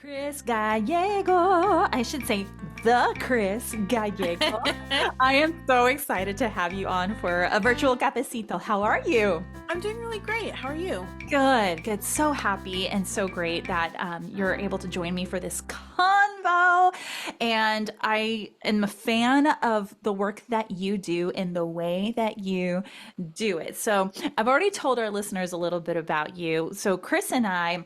Chris Gallego. I should say the Chris Gallego. I am so excited to have you on for a virtual cafecito. How are you? I'm doing really great. How are you? Good, good. So happy and so great that you're able to join me for this convo. And I am a fan of the work that you do and the way that you do it. So I've already told our listeners a little bit about you. So Chris and I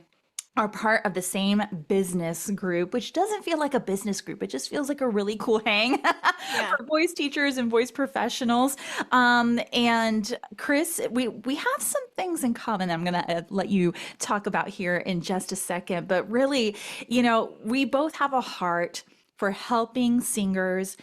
are part of the same business group, which doesn't feel like a business group. It just feels like a really cool hang Yeah. for voice teachers and voice professionals. And Chris, we have some things in common. I'm going to let you talk about here in just a second. But really, we both have a heart for helping singers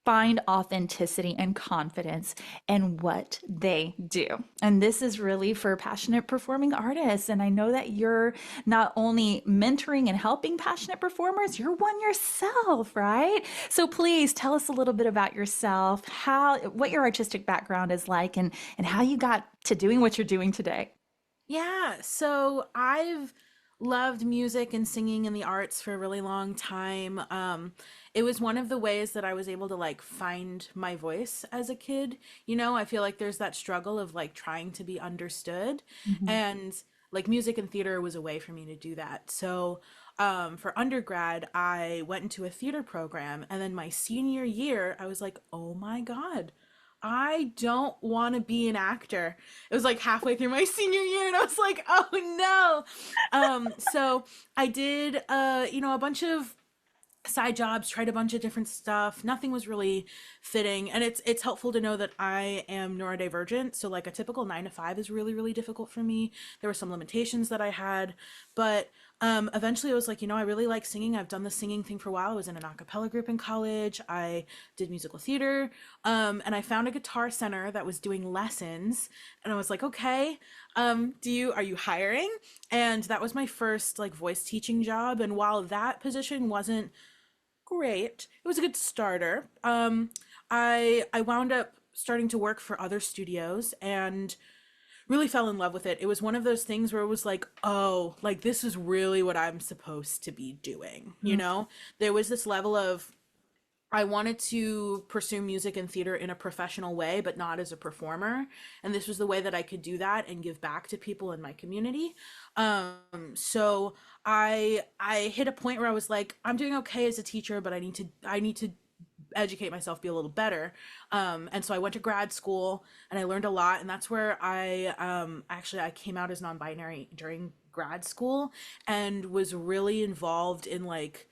find authenticity and confidence in what they do. And this is really for passionate performing artists. And I know that you're not only mentoring and helping passionate performers, you're one yourself, right? So please tell us a little bit about yourself, what your artistic background is like and how you got to doing what you're doing today. Yeah. So I've loved music and singing and the arts for a really long time. It was one of the ways that I was able to like find my voice as a kid. I feel like there's that struggle of like trying to be understood. Mhm. And like music and theater was a way for me to do that. So for undergrad, I went into a theater program. And then my senior year, I was like, oh my God. I don't want to be an actor. It was like halfway through my senior year and I was like, "Oh no." So I did a bunch of side jobs, tried a bunch of different stuff. Nothing was really fitting. And it's helpful to know that I am neurodivergent. So like a typical 9 to 5 is really, really difficult for me. There were some limitations that I had, but eventually I was like, I really like singing. I've done the singing thing for a while. I was in an a cappella group in college. I did musical theater. And I found a guitar center that was doing lessons. And I was like, okay, are you hiring? And that was my first like voice teaching job. And while that position wasn't great, it was a good starter. I wound up starting to work for other studios and really fell in love with it. It was one of those things where it was like, oh, like this is really what I'm supposed to be doing, you Mm. know? There was this level of I wanted to pursue music and theater in a professional way, but not as a performer. And this was the way that I could do that and give back to people in my community. So I hit a point where I was like, I'm doing okay as a teacher, but I need to educate myself, be a little better. And so I went to grad school and I learned a lot. And that's where I came out as non-binary during grad school and was really involved in like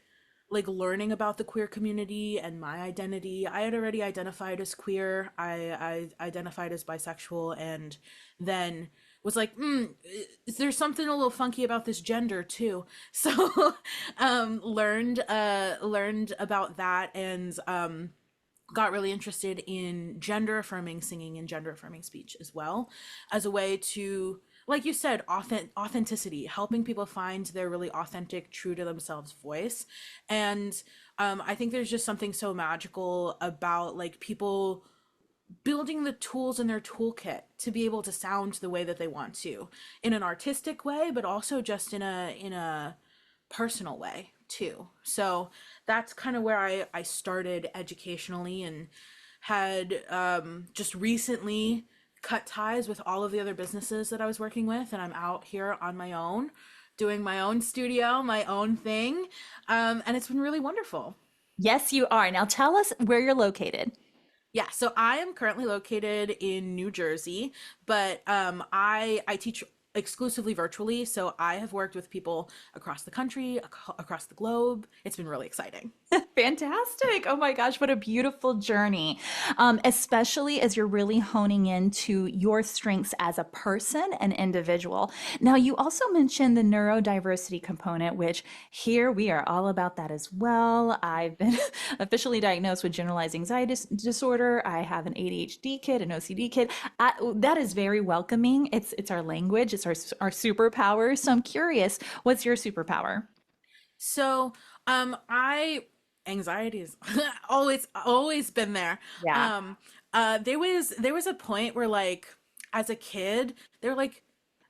learning about the queer community and my identity. I had already identified as queer. I identified as bisexual, and then was like, is there something a little funky about this gender too? So, learned about that, and got really interested in gender affirming singing and gender affirming speech as well, as a way to, like you said, authenticity, helping people find their really authentic, true to themselves voice. And I think there's just something so magical about like people building the tools in their toolkit to be able to sound the way that they want to in an artistic way, but also just in a personal way too. So that's kind of where I started educationally, and had just recently cut ties with all of the other businesses that I was working with, and I'm out here on my own doing my own studio, my own thing. And it's been really wonderful. Yes, you are. Now tell us where you're located. Yeah, so I am currently located in New Jersey, but I teach exclusively virtually. So I have worked with people across the country, across the globe. It's been really exciting. Fantastic. Oh my gosh, what a beautiful journey. Especially as you're really honing into your strengths as a person and individual. Now, you also mentioned the neurodiversity component, which here we are all about that as well. I've been officially diagnosed with generalized anxiety disorder. I have an ADHD kid, an OCD kid. That is very welcoming. It's our language, it's our superpower. So I'm curious, what's your superpower? So, I anxiety is always been there. There was a point where like as a kid, they were like,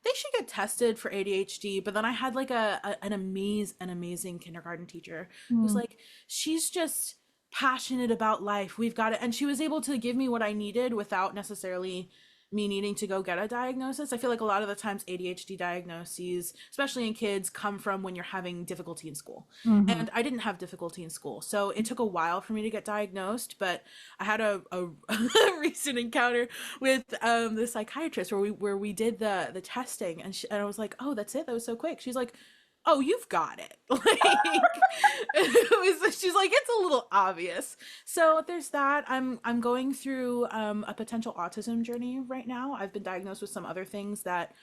they should get tested for ADHD. But then I had like an amazing kindergarten teacher who's Mm, like, she's just passionate about life. We've got it. And she was able to give me what I needed without necessarily me needing to go get a diagnosis. I feel like a lot of the times ADHD diagnoses, especially in kids, come from when you're having difficulty in school. mhm. And I didn't have difficulty in school. So it took a while for me to get diagnosed, but I had a recent encounter with the psychiatrist where we did the testing, and I was like, "Oh, that's it. That was so quick." She's like, "Oh, you've got it." Like she's like, "It's a little obvious." So there's that. I'm going through a potential autism journey right now. I've been diagnosed with some other things that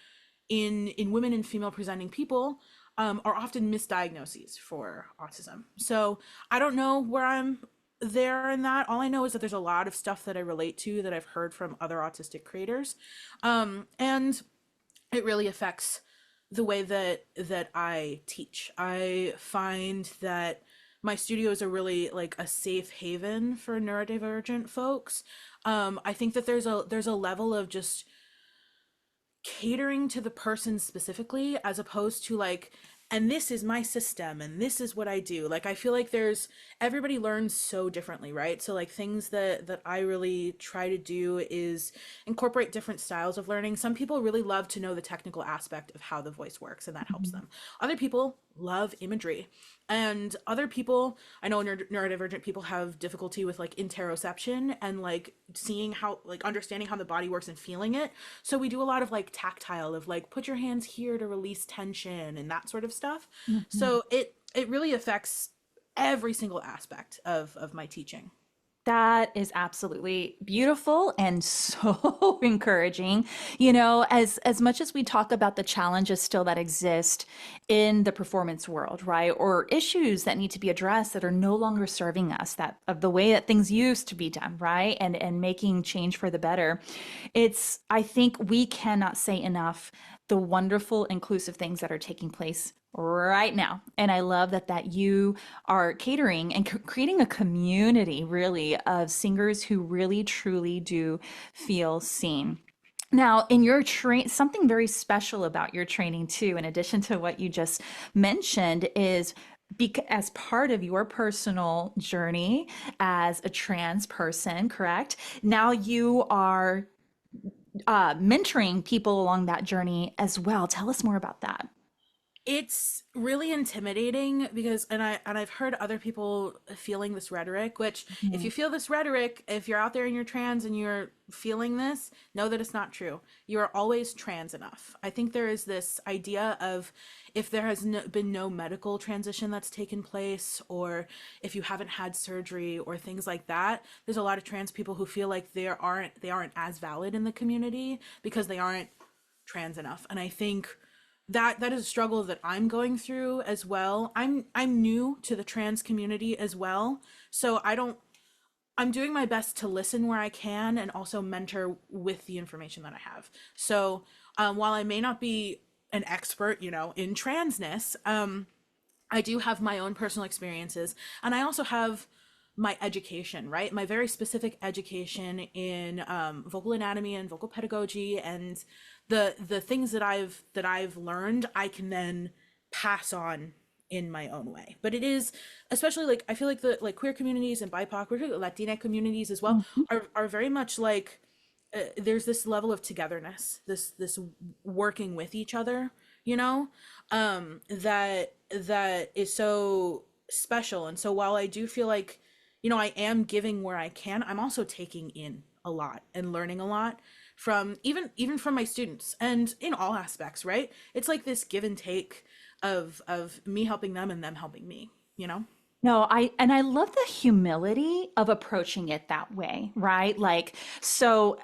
in women and female presenting people are often misdiagnoses for autism. So I don't know where I'm there in that. All I know is that there's a lot of stuff that I relate to that I've heard from other autistic creators, and it really affects the way that I teach. I find that my studios are really like a safe haven for neurodivergent folks. I think that there's a level of just catering to the person specifically as opposed to like, and this is my system and this is what I do. Like I feel like there's everybody learns so differently, right? So like things that I really try to do is incorporate different styles of learning. Some people really love to know the technical aspect of how the voice works and that helps them. Other people love imagery. And other people, I know neurodivergent people have difficulty with like interoception and like seeing how, like understanding how the body works and feeling it. So we do a lot of like tactile of like put your hands here to release tension and that sort of stuff. Mhm. So it really affects every single aspect of my teaching. That is absolutely beautiful and so encouraging. You know, as much as we talk about the challenges still that exist in the performance world, right? Or issues that need to be addressed that are no longer serving us, that of the way that things used to be done, right? And making change for the better. It's, I think we cannot say enough the wonderful inclusive things that are taking place right now. And I love that you are catering and creating a community really of singers who really truly do feel seen. Now, in your train, something very special about your training too, in addition to what you just mentioned, is as part of your personal journey as a trans person, correct? Now you are mentoring people along that journey as well. Tell us more about that. It's really intimidating because and I've heard other people feeling this rhetoric, which if you Mhm. feel this rhetoric, if you're out there and you're trans and you're feeling this, know that it's not true. You are always trans enough. I think there is this idea of if there has been no medical transition that's taken place, or if you haven't had surgery or things like that, there's a lot of trans people who feel like they aren't as valid in the community because they aren't trans enough. And I think that is a struggle that I'm going through as well. I'm new to the trans community as well. So I'm doing my best to listen where I can and also mentor with the information that I have. So while I may not be an expert, in transness, I do have my own personal experiences, and I also have my education, right? My very specific education in vocal anatomy and vocal pedagogy, and the things that I've learned, I can then pass on in my own way. But it is especially like I feel like the like queer communities and BIPOC, Latina communities as well Mhm. are very much like there's this level of togetherness, this working with each other, that is so special. And so while I do feel like, I am giving where I can, I'm also taking in a lot and learning a lot from even from my students and in all aspects, right? It's like this give and take of me helping them and them helping me. No, I love the humility of approaching it that way, right? Like, so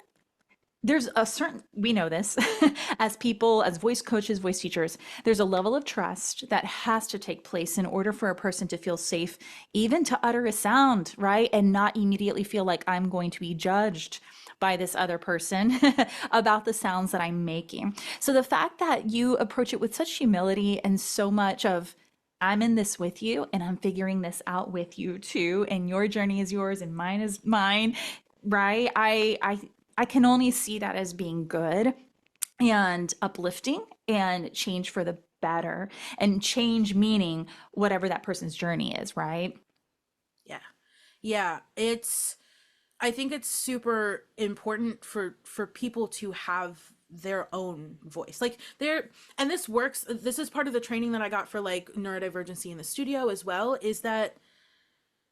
there's a certain, we know this as people, as voice coaches, voice teachers, there's a level of trust that has to take place in order for a person to feel safe, even to utter a sound, right? And not immediately feel like I'm going to be judged by this other person about the sounds that I'm making. So the fact that you approach it with such humility and so much of, I'm in this with you and I'm figuring this out with you too, and your journey is yours and mine is mine, right? I can only see that as being good. and uplifting and change for the better, and change meaning whatever that person's journey is, right? Yeah. Yeah, I think it's super important for people to have their own voice. Like there, and this works, this is part of the training that I got for like neurodivergency in the studio as well, is that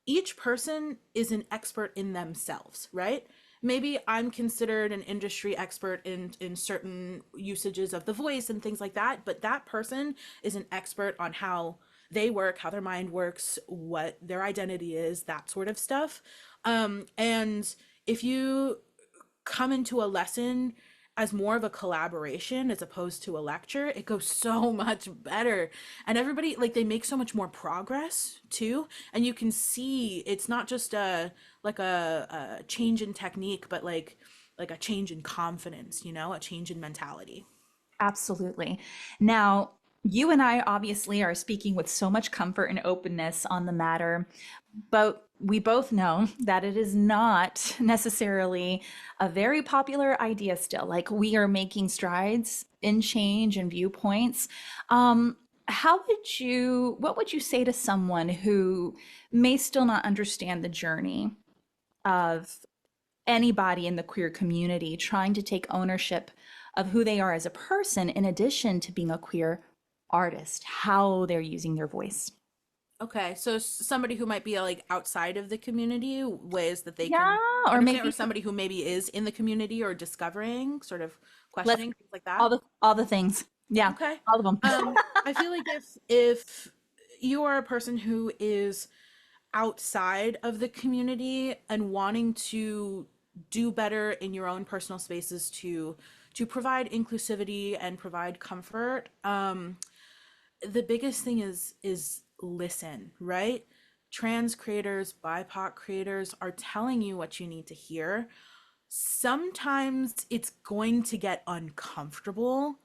each person is an expert in themselves, right? Maybe I'm considered an industry expert in certain usages of the voice and things like that, but that person is an expert on how they work, how their mind works, what their identity is, that sort of stuff. And if you come into a lesson as more of a collaboration as opposed to a lecture, it goes so much better. And everybody, like, they make so much more progress too. And you can see it's not just a change in technique, but like a change in confidence, you know, a change in mentality. Absolutely. Now, you and I obviously are speaking with so much comfort and openness on the matter, but we both know that it is not necessarily a very popular idea still. Like, we are making strides in change and viewpoints. What would you say to someone who may still not understand the journey of anybody in the queer community trying to take ownership of who they are as a person, in addition to being a queer artist, how they're using their voice? Okay, so somebody who might be like outside of the community, ways that they Yeah, can or understand, or maybe somebody who maybe is in the community or discovering, sort of let's questioning, things like that. all the things. Yeah, Okay. all of them. I feel like if you are a person who is outside of the community and wanting to do better in your own personal spaces to provide inclusivity and provide comfort, the biggest thing is listen, right? Trans creators, BIPOC creators are telling you what you need to hear. Sometimes it's going to get uncomfortable.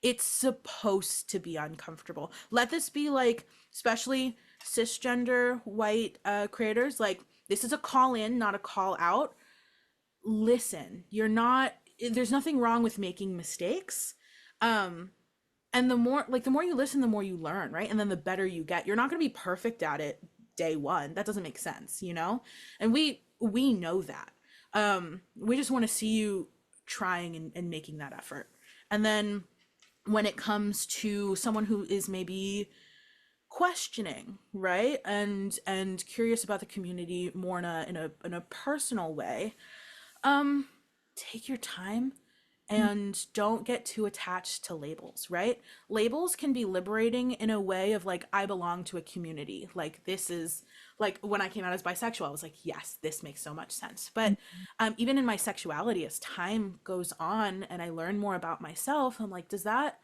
It's supposed to be uncomfortable. Let this be like, especially cisgender white creators, like this is a call in, not a call out. Listen, you're not, there's nothing wrong with making mistakes. Um, and the more you listen, the more you learn, right? And then the better you get. You're not going to be perfect at it day one. That doesn't make sense, you know? And we know that. We just want to see you trying and making that effort. And then when it comes to someone who is maybe questioning, right, and curious about the community more in a personal way, um take your time and don't get too attached to labels, right? Labels can be liberating in a way of like, I belong to a community, like this is, like when I came out as bisexual, I was like, yes, this makes so much sense. But even in my sexuality, as time goes on and I learn more about myself, I'm like, does that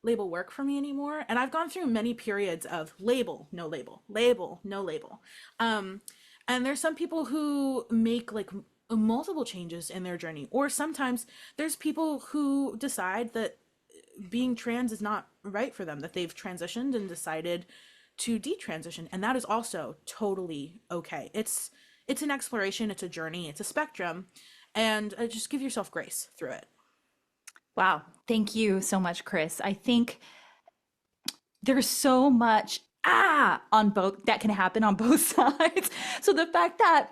label work for me anymore? And I've gone through many periods of label, no label, label, no label. Um, and there's some people who make like multiple changes in their journey, or sometimes there's people who decide that being trans is not right for them, that they've transitioned and decided to detransition, and that is also totally okay. It's an exploration, it's a journey, it's a spectrum, and just give yourself grace through it. Wow, thank you so much, Chris. I think there's so much on both that can happen on both sides. So the fact that,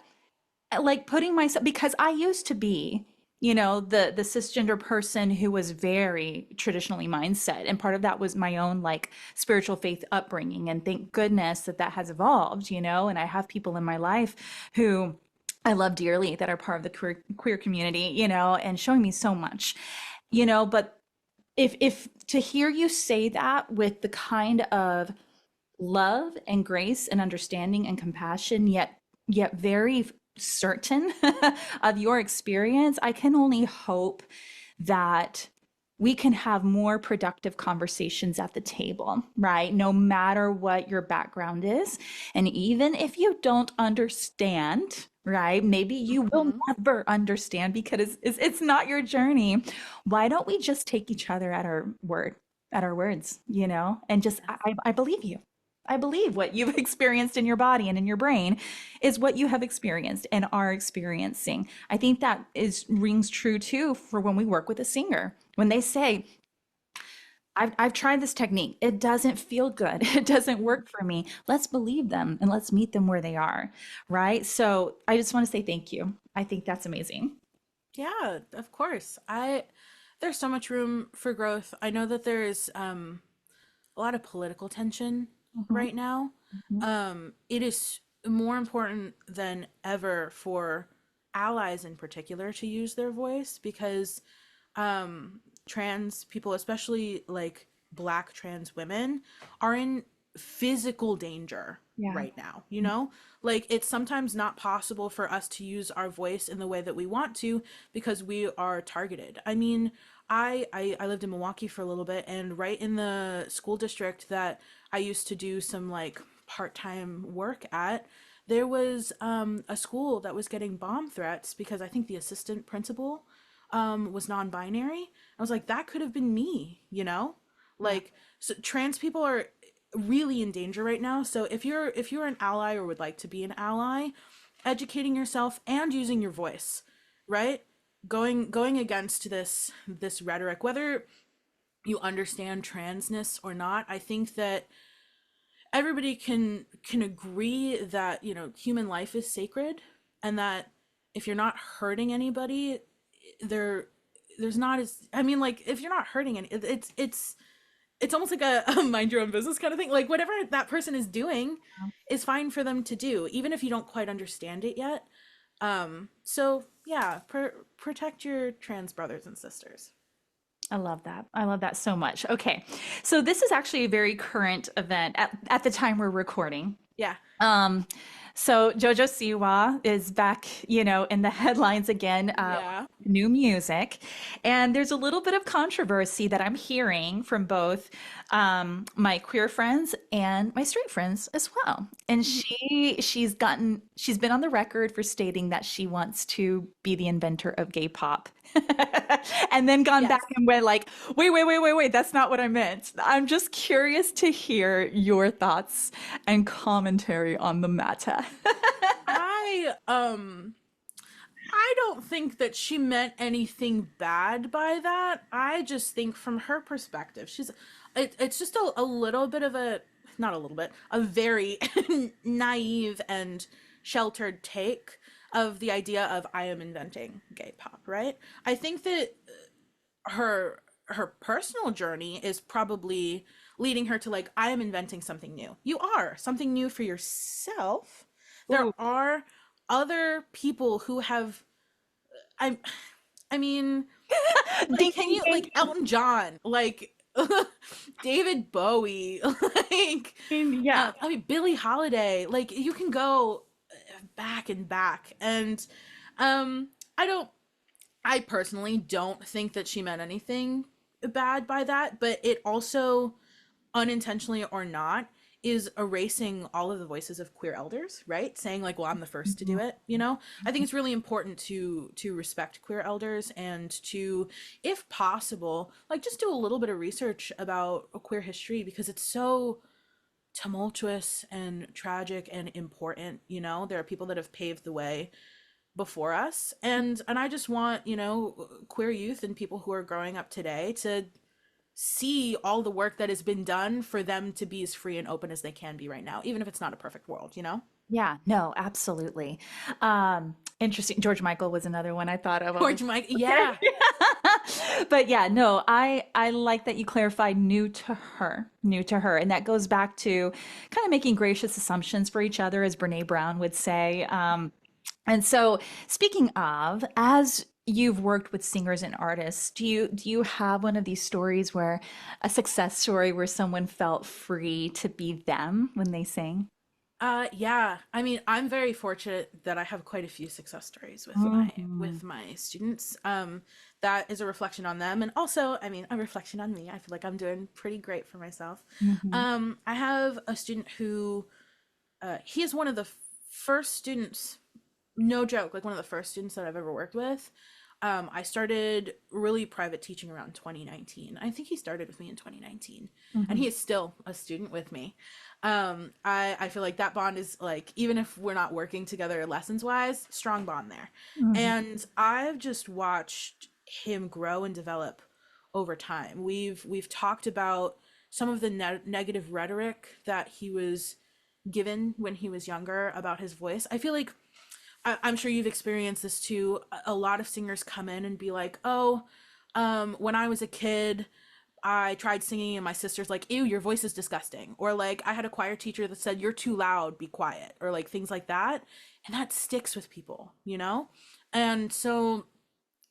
like, putting myself, because I used to be, the cisgender person who was very traditionally mindset, and part of that was my own like spiritual faith upbringing, and thank goodness that that has evolved, and I have people in my life who I love dearly that are part of the queer community, and showing me so much, but if to hear you say that with the kind of love and grace and understanding and compassion, yet very certain of your experience, I can only hope that we can have more productive conversations at the table, right? No matter what your background is. And even if you don't understand, right? Maybe you will Hmm. never understand because it's not your journey. Why don't we just take each other at our word, at our words, and just, I believe you. I believe what you've experienced in your body and in your brain is what you have experienced and are experiencing. I think that is rings true too for when we work with a singer, when they say, I've tried this technique. It doesn't feel good. It doesn't work for me. Let's believe them and let's meet them where they are, right? So I just want to say thank you. I think that's amazing. Yeah, of course. There's so much room for growth. I know that there's a lot of political tension Mhm, right now. mhm. It is more important than ever for allies in particular to use their voice because trans people, especially like black trans women, are in physical danger Yeah. right now, you know? Like it's sometimes not possible for us to use our voice in the way that we want to because we are targeted. I mean, I lived in Milwaukee for a little bit, and right in the school district that I used to do some like part-time work at, there was a school that was getting bomb threats because I think the assistant principal was non-binary. I was like, that could have been me, you know? Yeah. Like, so trans people are really in danger right now. So if you're an ally or would like to be an ally, educating yourself and using your voice, right? Going against this rhetoric, whether you understand transness or not, I think that everybody can agree that, you know, human life is sacred and that if you're not hurting anybody, there there's not as I mean like if you're not hurting any it's almost like a mind your own business kind of thing. Like whatever that person is doing is fine for them to do, even if you don't quite understand it yet. So yeah, protect your trans brothers and sisters. I love that. I love that so much. Okay. So this is actually a very current event at the time we're recording. Yeah. Um, so Jojo Siwa is back, in the headlines again, Yeah. with new music. And there's a little bit of controversy that I'm hearing from both my queer friends and my straight friends as well. And she's been on the record for stating that she wants to be the inventor of gay pop. And then gone back Yes. and went like, wait, that's not what I meant. I'm just curious to hear your thoughts and commentary on the matter. I don't think that she meant anything bad by that. I just think from her perspective, it's just a little bit of a, not a little bit, a very naive and sheltered take of the idea of I am inventing gay pop, right? I think that her personal journey is probably leading her to like I am inventing something new. You are something new for yourself. There Ooh. are other people who have I I mean, like Ding, can ding, you ding. like Elton John, like David Bowie, like Yeah. I mean Billie Holiday, like you can go back and back and I don't I personally don't think that she meant anything bad by that, but it also unintentionally or not is erasing all of the voices of queer elders, right? Saying like, well, I'm the first to do Mhm. it, you know? I think it's really important to respect queer elders and to, if possible, like just do a little bit of research about queer history because it's so tumultuous and tragic and important, you know? There are people that have paved the way before us and I just want, you know, queer youth and people who are growing up today to see all the work that has been done for them to be as free and open as they can be right now, even if it's not a perfect world, you know? Yeah, no, absolutely. Interesting. George Michael was another one I thought of. I was George Mike, okay. yeah. But yeah, no, I like that you clarified new to her, and that goes back to kind of making gracious assumptions for each other, as Brene Brown would say. And so, speaking of, as you've worked with singers and artists, do you have one of these stories where a success story where someone felt free to be them when they sing? Yeah. I mean, I'm very fortunate that I have quite a few success stories with my Mhm. with my students. That is a reflection on them and also, I mean, a reflection on me. I feel like I'm doing pretty great for myself. Mhm. I have a student who he is one of the first students, no joke, like one of the first students that I've ever worked with. I started really private teaching around 2019. I think he started with me in 2019, and Mhm. he is still a student with me. I feel like that bond is like even if we're not working together lessons wise, strong bond there. Mhm. And I've just watched him grow and develop over time. We've talked about some of the negative rhetoric that he was given when he was younger about his voice. I feel like I'm sure you've experienced this too. A lot of singers come in and be like, "Oh, when I was a kid, I tried singing and my sister's like, ew, your voice is disgusting." Or like, I had a choir teacher that said, "You're too loud, be quiet." Or like things like that. And that sticks with people, you know? And so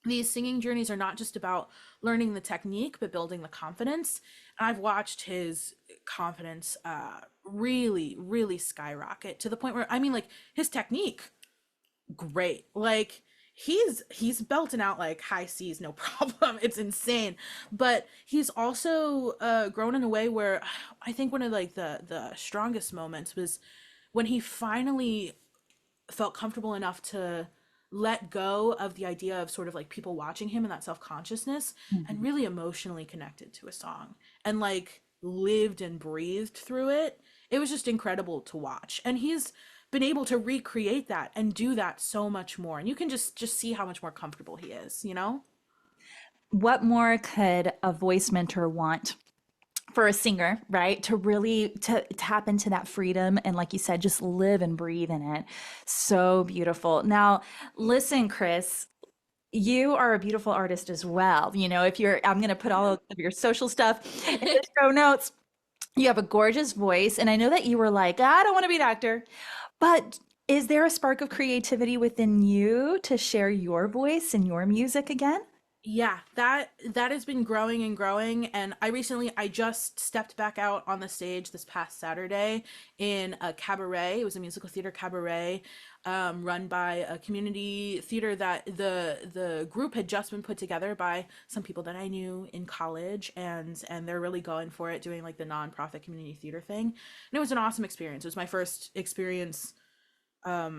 these singing journeys are not just about learning the technique, but building the confidence. And I've watched his confidence really, really skyrocket to the point where, I mean, like, his technique, great. Like, he's belting out like high C's no problem. It's insane. But he's also grown in a way where I think one of like the strongest moments was when he finally felt comfortable enough to let go of the idea of sort of like people watching him and that self-consciousness, and Mhm. really emotionally connected to a song and like lived and breathed through it. It was just incredible to watch. And he's been able to recreate that and do that so much more. And you can just see how much more comfortable he is, you know? What more could a voice mentor want for a singer, right? To really to tap into that freedom and like you said, just live and breathe in it. So beautiful. Now, listen, Chris, you are a beautiful artist as well. You know, if you're, I'm going to put all of your social stuff in the show notes. You have a gorgeous voice, and I know that you were like, I don't want to be an actor, but is there a spark of creativity within you to share your voice and your music again? Yeah, that has been growing and growing. And I just stepped back out on the stage this past Saturday in a cabaret. It was a musical theater cabaret, run by a community theater that the group had just been put together by some people that I knew in college, and they're really going for it, doing like the nonprofit community theater thing. And it was an awesome experience. It was my first experience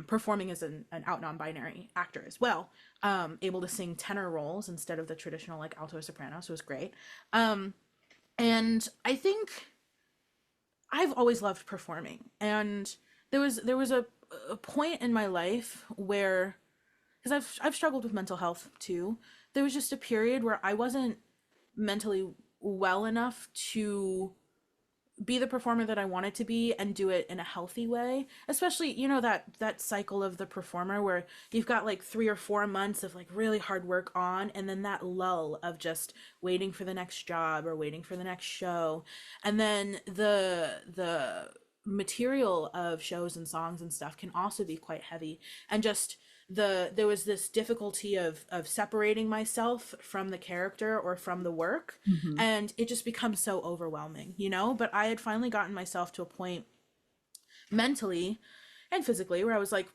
performing as an out non-binary actor as well, able to sing tenor roles instead of the traditional like alto soprano, so it was great. um, and I think I've always loved performing, and there was a point in my life where, because I've struggled with mental health too, there was just a period where I wasn't mentally well enough to be the performer that I wanted to be and do it in a healthy way. Especially, you know, that cycle of the performer where you've got like 3 or 4 months of like really hard work on, and then that lull of just waiting for the next job or waiting for the next show. And then the material of shows and songs and stuff can also be quite heavy. And just there was this difficulty of separating myself from the character or from the work, Mhm. and it just becomes so overwhelming, you know? But I had finally gotten myself to a point mentally and physically where I was like,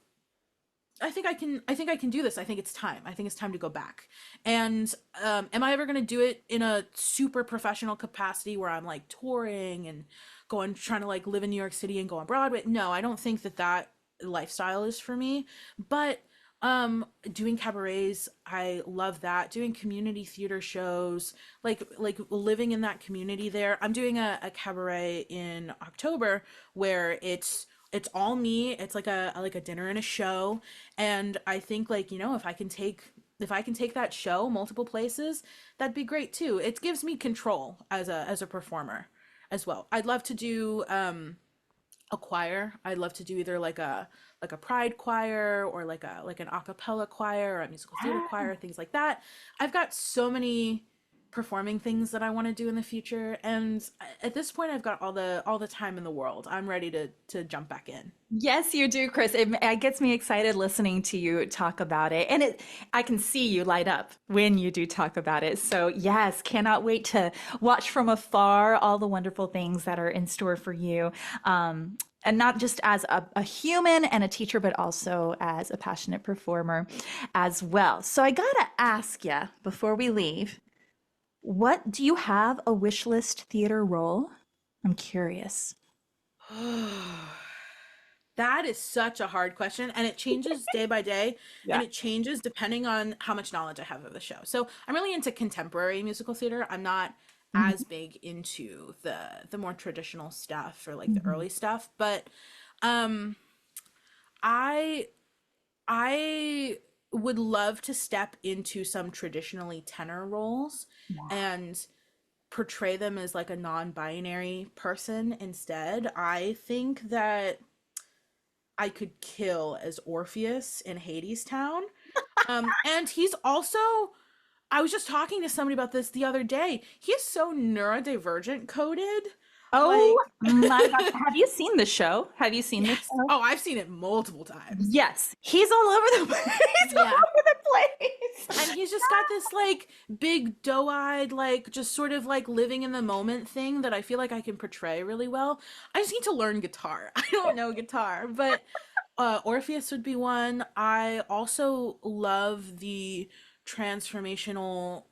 I think I can do this. I think it's time to go back. And am I ever going to do it in a super professional capacity where I'm like touring and going trying to like live in New York City and go on Broadway? No, I don't think that lifestyle is for me. But doing cabarets, I love that. Doing community theater shows, like living in that community there. I'm doing a cabaret in October where it's all me. It's like a dinner and a show. And I think, like, you know, if I can take that show multiple places, that'd be great too. It gives me control as a performer as well. I'd love to do a choir. I'd love to do either like a pride choir or like an a cappella choir or a musical theater choir, things like that. I've got so many performing things that I want to do in the future, and at this point I've got all the time in the world. I'm ready to jump back in. Yes, you do, Chris. It gets me excited listening to you talk about it. And I can see you light up when you do talk about it. So, yes, cannot wait to watch from afar all the wonderful things that are in store for you. And not just as a human and a teacher, but also as a passionate performer as well. So, I gotta ask you before we leave, what do you have a wish list theater role? I'm curious. That is such a hard question, and it changes day by day, and Yeah. it changes depending on how much knowledge I have of the show. So I'm really into contemporary musical theater. I'm not as Mhm. big into the more traditional stuff or like the Mhm. early stuff, but um I I would love to step into some traditionally tenor roles Yeah. and portray them as like a non-binary person instead. I think that I could kill as Orpheus in Hades Town. And he's also, I was just talking to somebody about this the other day. He is so neurodivergent coded. Oh Like, my gosh. Have you seen the show? Have you seen the yes. show? Oh, I've seen it multiple times. Yes. He's all over the place. He's all Yeah. over the And place. he's just got this like big doe-eyed, like just sort of like living in the moment thing that I feel like I can portray really well. I just need to learn guitar. I don't know guitar, but Orpheus would be one. I also love the transformational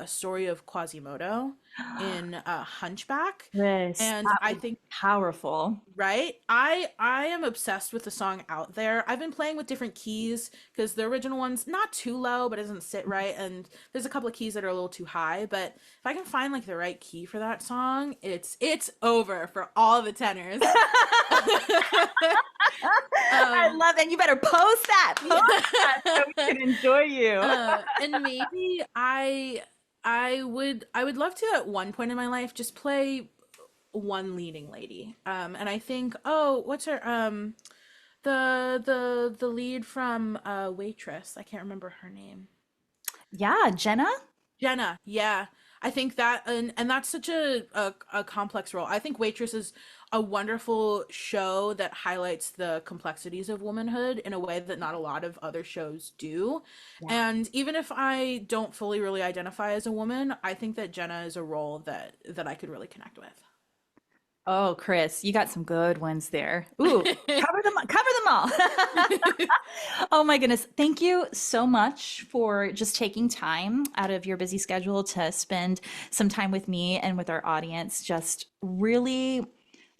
story of Quasimodo in Hunchback. Chris, And that I was think, powerful. right? I am obsessed with the song Out There. I've been playing with different keys because the original one's not too low, but it doesn't sit right. And there's a couple of keys that are a little too high. But if I can find like the right key for that song, it's over for all the tenors. I um, love it. You better post that. Post that so we can enjoy you. and maybe I would love to at one point in my life just play one leading lady. And I think, oh, what's her the lead from Waitress. I can't remember her name. Yeah, Jenna? Jenna, yeah. I think that and that's such a complex role. I think Waitress is a wonderful show that highlights the complexities of womanhood in a way that not a lot of other shows do. Yeah. And even if I don't fully really identify as a woman, I think that Jenna is a role that I could really connect with. Oh, Chris, you got some good ones there. Ooh, cover them all. Oh my goodness. Thank you so much for just taking time out of your busy schedule to spend some time with me and with our audience, just really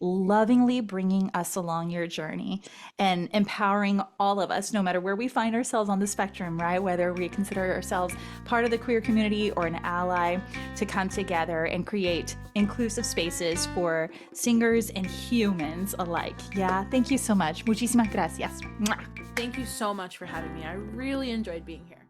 lovingly bringing us along your journey and empowering all of us, no matter where we find ourselves on the spectrum, right? Whether we consider ourselves part of the queer community or an ally, to come together and create inclusive spaces for singers and humans alike. Yeah, thank you so much. Muchísimas gracias. Mwah. Thank you so much for having me. I really enjoyed being here.